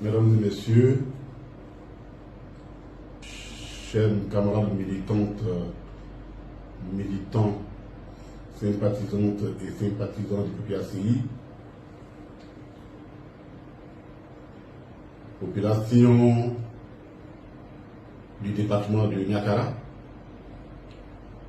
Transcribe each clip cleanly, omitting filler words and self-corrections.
Mesdames et messieurs, chers camarades militantes, militants, sympathisantes et sympathisants du PPACI, population du département de Niakara,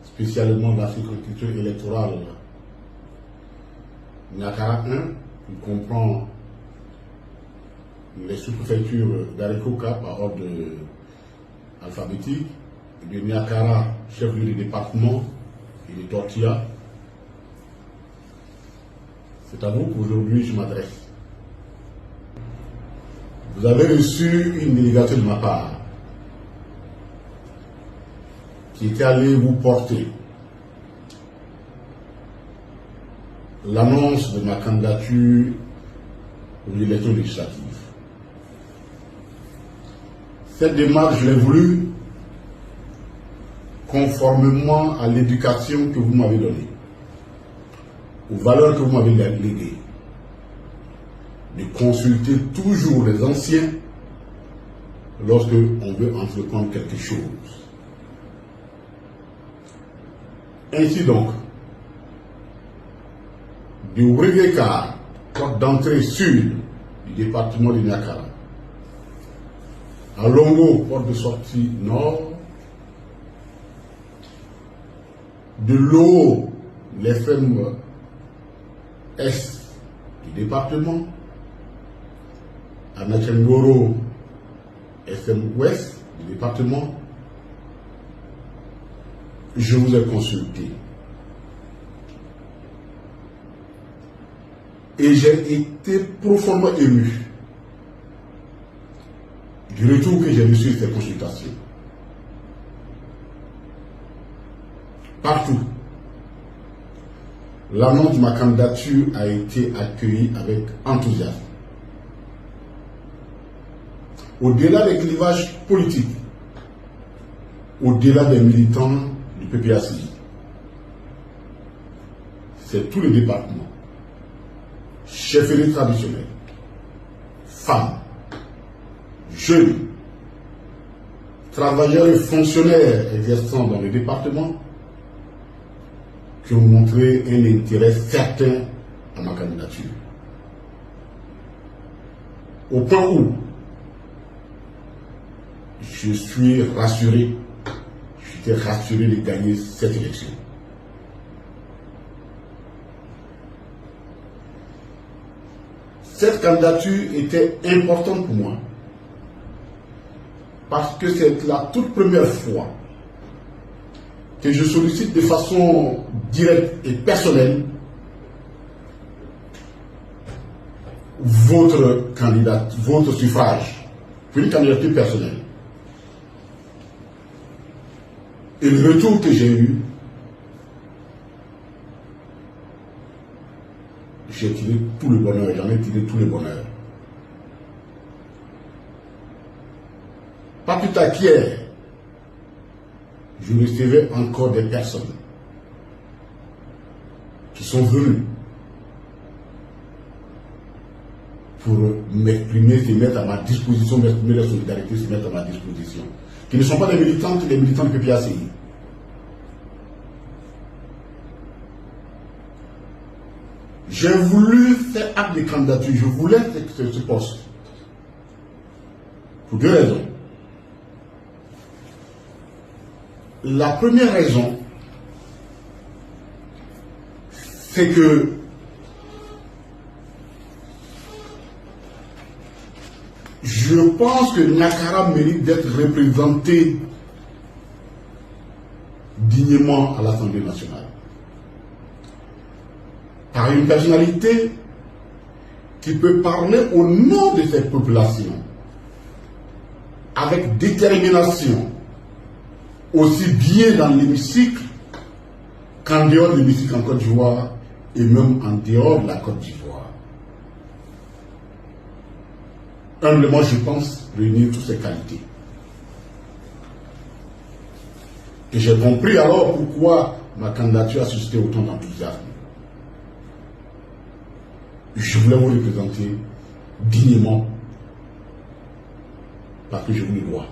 spécialement la circonscription électorale Niakara 1, qui comprend les sous-préfectures d'Arekoka par ordre alphabétique, de Niakara, chef-lieu du département, et de Tortilla. C'est à vous qu'aujourd'hui je m'adresse. Vous avez reçu une délégation de ma part qui était allée vous porter l'annonce de ma candidature aux élections législatives. Cette démarche, je l'ai voulu conformément à l'éducation que vous m'avez donnée, aux valeurs que vous m'avez léguées, de consulter toujours les anciens lorsque on veut entreprendre quelque chose. Ainsi donc, du Régeka, porte d'entrée sud du département de Niakara, à Longo, porte de sortie nord, de l'eau, l'FM est du département, à Nachengoro, FM ouest du département, je vous ai consulté. Et j'ai été profondément ému du retour que j'ai reçu de ces consultations. Partout, l'annonce de ma candidature a été accueillie avec enthousiasme. Au-delà des clivages politiques, au-delà des militants du PPACI, c'est tous les départements, chefferies traditionnelles, femmes, jeunes, travailleurs et fonctionnaires exerçant dans les départements qui ont montré un intérêt certain à ma candidature. Au point où je suis rassuré, j'étais rassuré de gagner cette élection. Cette candidature était importante pour moi parce que c'est la toute première fois que je sollicite de façon directe et personnelle votre candidat, votre suffrage, pour une candidature personnelle. Et le retour que j'ai eu, j'ai tiré tout le bonheur, j'en ai tiré tout le bonheur. Pas plus tard qu'hier, je recevais encore des personnes qui sont venues pour m'exprimer, se mettre à ma disposition, m'exprimer la solidarité, se mettre à ma disposition, qui ne sont pas des militantes, des militants du PPACI. J'ai voulu faire acte de candidature, je voulais ce poste. Pour deux raisons. La première raison, c'est que je pense que Niakara mérite d'être représenté dignement à l'Assemblée nationale par une personnalité qui peut parler au nom de cette population avec détermination, aussi bien dans l'hémicycle qu'en dehors de l'hémicycle en Côte d'Ivoire et même en dehors de la Côte d'Ivoire. Humblement, je pense réunir toutes ces qualités. Et j'ai compris alors pourquoi ma candidature a suscité autant d'enthousiasme. Je voulais vous représenter dignement parce que je vous le dois.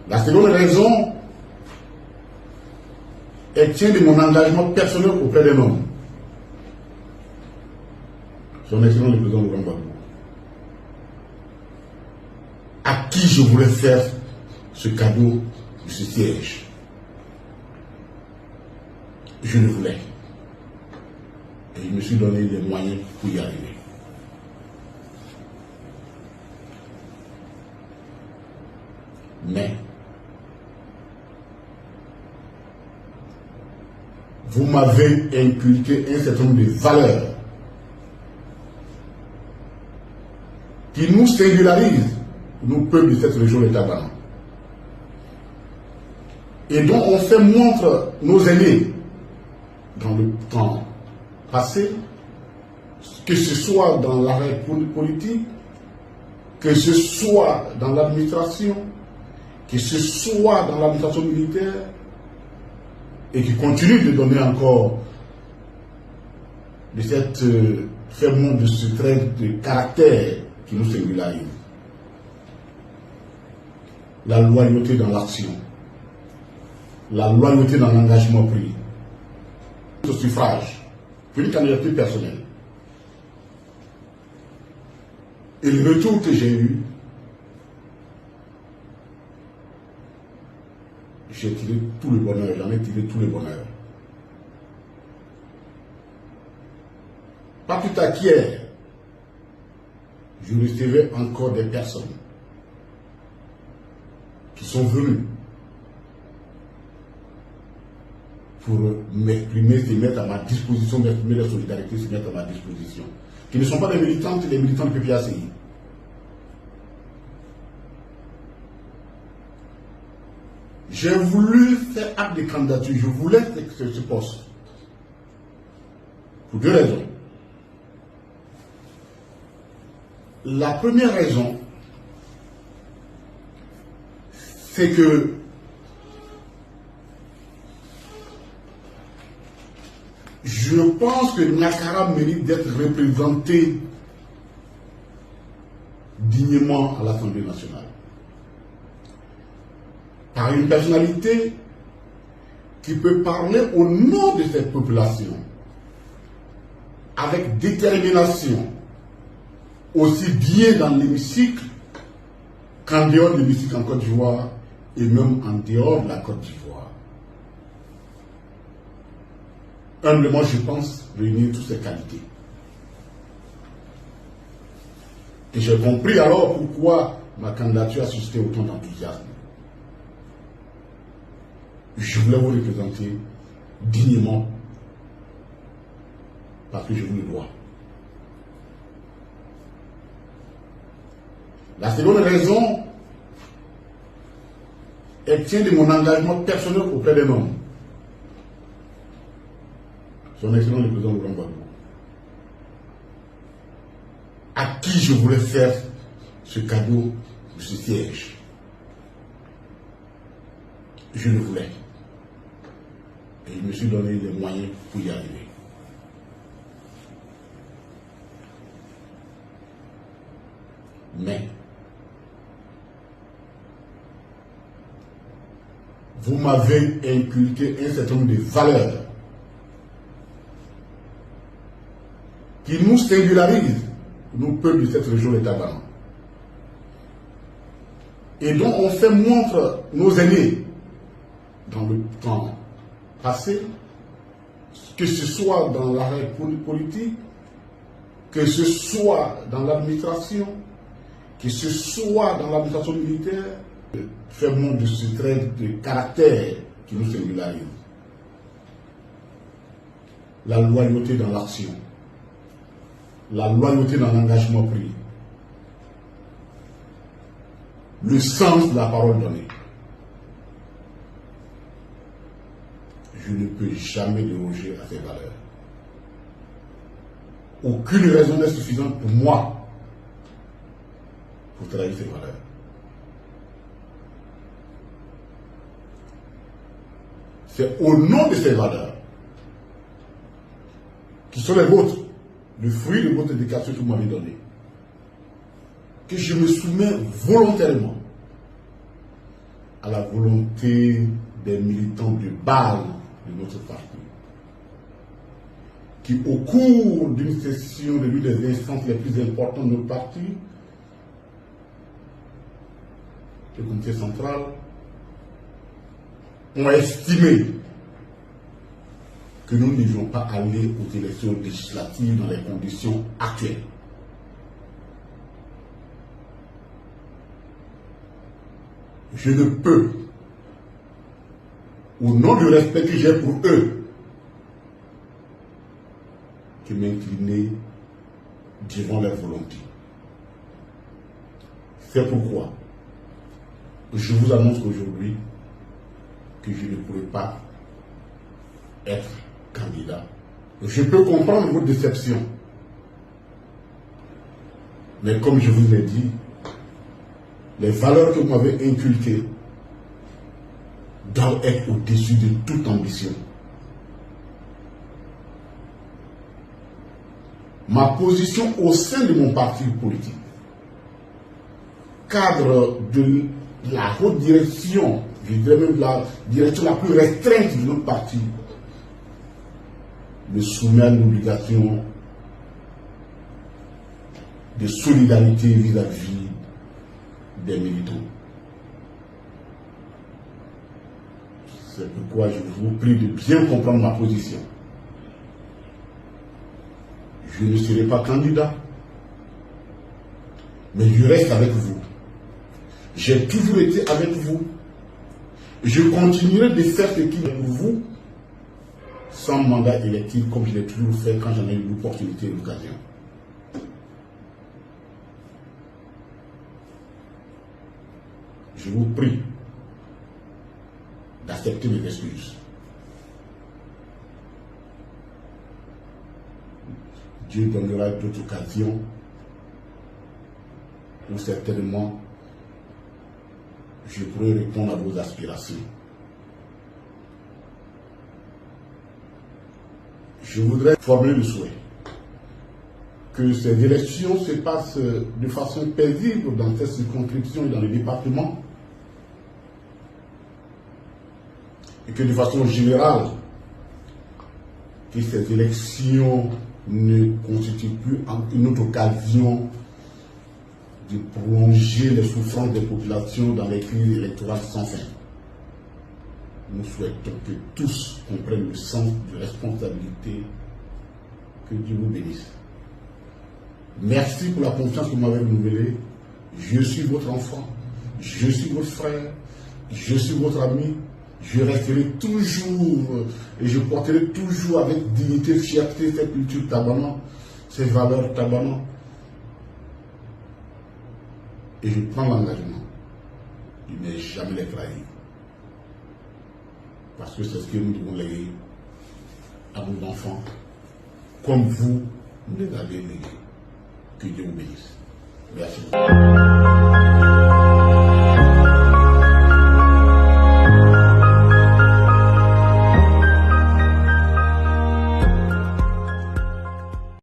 La seconde raison, elle tient de mon engagement personnel auprès d'un homme, son excellence le président Laurent Gbagbo, à qui je voulais faire ce cadeau de ce siège. Je le voulais. Et je me suis donné les moyens pour y arriver. Mais vous m'avez inculqué un certain nombre de valeurs qui nous singularisent, nous peuples de cette région de Tabana, et dont on fait montre nos aînés dans le temps passé, que ce soit dans l'arrêt politique, que ce soit dans l'administration, que ce soit dans l'administration militaire, et qui continue de donner encore de cette fait montre de ce trait de caractère qui nous singularise. La loyauté dans l'action, la loyauté dans l'engagement pris, au suffrage, pour une candidature personnelle. Et le retour que j'ai eu, j'ai tiré tout le bonheur, j'en ai tiré tout le bonheur. Pas plus tard qu'hier, je recevais encore des personnes qui sont venues pour m'exprimer, se mettre à ma disposition, m'exprimer leur solidarité, se mettre à ma disposition. Qui ne sont pas des militantes, des militants de PPACI. J'ai voulu faire acte de candidature, je voulais ce poste. Pour deux raisons. La première raison, c'est que je pense que Niakara mérite d'être représenté dignement à l'Assemblée nationale par une personnalité qui peut parler au nom de cette population avec détermination, aussi bien dans l'hémicycle qu'en dehors de l'hémicycle en Côte d'Ivoire et même en dehors de la Côte d'Ivoire. Humblement, je pense réunir toutes ces qualités. Et j'ai compris alors pourquoi ma candidature a suscité autant d'enthousiasme. Je voulais vous représenter dignement parce que je vous le dois. La seconde raison, elle tient de mon engagement personnel auprès d'un homme, son excellence le président Laurent Gbagbo, à qui je voulais faire ce cadeau de ce siège. Je le voulais. Et je me suis donné les moyens pour y arriver. Mais vous m'avez inculqué un certain nombre de valeurs qui nous singularisent, nous peuples de cette région de Tabana, et dont on fait montre nos aînés dans le temps passé, que ce soit dans l'arrêt politique, que ce soit dans l'administration, que ce soit dans l'administration militaire, fait montre de ce trait de caractère qui nous singularise. La loyauté dans l'action, la loyauté dans l'engagement pris, le sens de la parole donnée. Je ne peux jamais déroger à ces valeurs. Aucune raison n'est suffisante pour moi pour trahir ces valeurs. C'est au nom de ces valeurs, qui sont les vôtres, le fruit de votre éducation que vous m'avez donné, que je me soumets volontairement à la volonté des militants de base de notre parti, qui au cours d'une session de l'une des instances les plus importantes de notre parti, le comité central, ont estimé que nous ne devions pas aller aux élections législatives dans les conditions actuelles. Je ne peux, au nom du respect que j'ai pour eux, que m'incliner devant leur volonté. C'est pourquoi je vous annonce aujourd'hui que je ne pourrai pas être candidat. Je peux comprendre votre déception, mais comme je vous l'ai dit, les valeurs que vous m'avez inculquées doivent être au-dessus de toute ambition. Ma position au sein de mon parti politique, cadre de la haute direction, je dirais même la direction la plus restreinte de notre parti, me soumet à une obligation de solidarité vis-à-vis des militants. C'est pourquoi je vous prie de bien comprendre ma position. Je ne serai pas candidat, mais je reste avec vous. J'ai toujours été avec vous. Je continuerai de faire ce qui est pour vous, sans mandat électif, comme je l'ai toujours fait quand j'en ai eu l'opportunité et l'occasion. Je vous prie d'accepter mes excuses. Dieu donnera d'autres occasions où certainement je pourrai répondre à vos aspirations. Je voudrais formuler le souhait que ces élections se passent de façon paisible dans ces circonscriptions et dans les départements, et que de façon générale, que ces élections ne constituent plus une autre occasion de prolonger les souffrances des populations dans les crises électorales sans fin. Nous souhaitons que tous comprennent le sens de responsabilité. Que Dieu vous bénisse. Merci pour la confiance que vous m'avez renouvelée. Je suis votre enfant, je suis votre frère, je suis votre ami. Je resterai toujours et je porterai toujours avec dignité, fierté cette culture Tabana, ces valeurs Tabana. Et je prends l'engagement de ne jamais les trahir. Parce que c'est ce que nous devons léguer à nos enfants, comme vous les avez légués. Que Dieu vous bénisse. Merci beaucoup.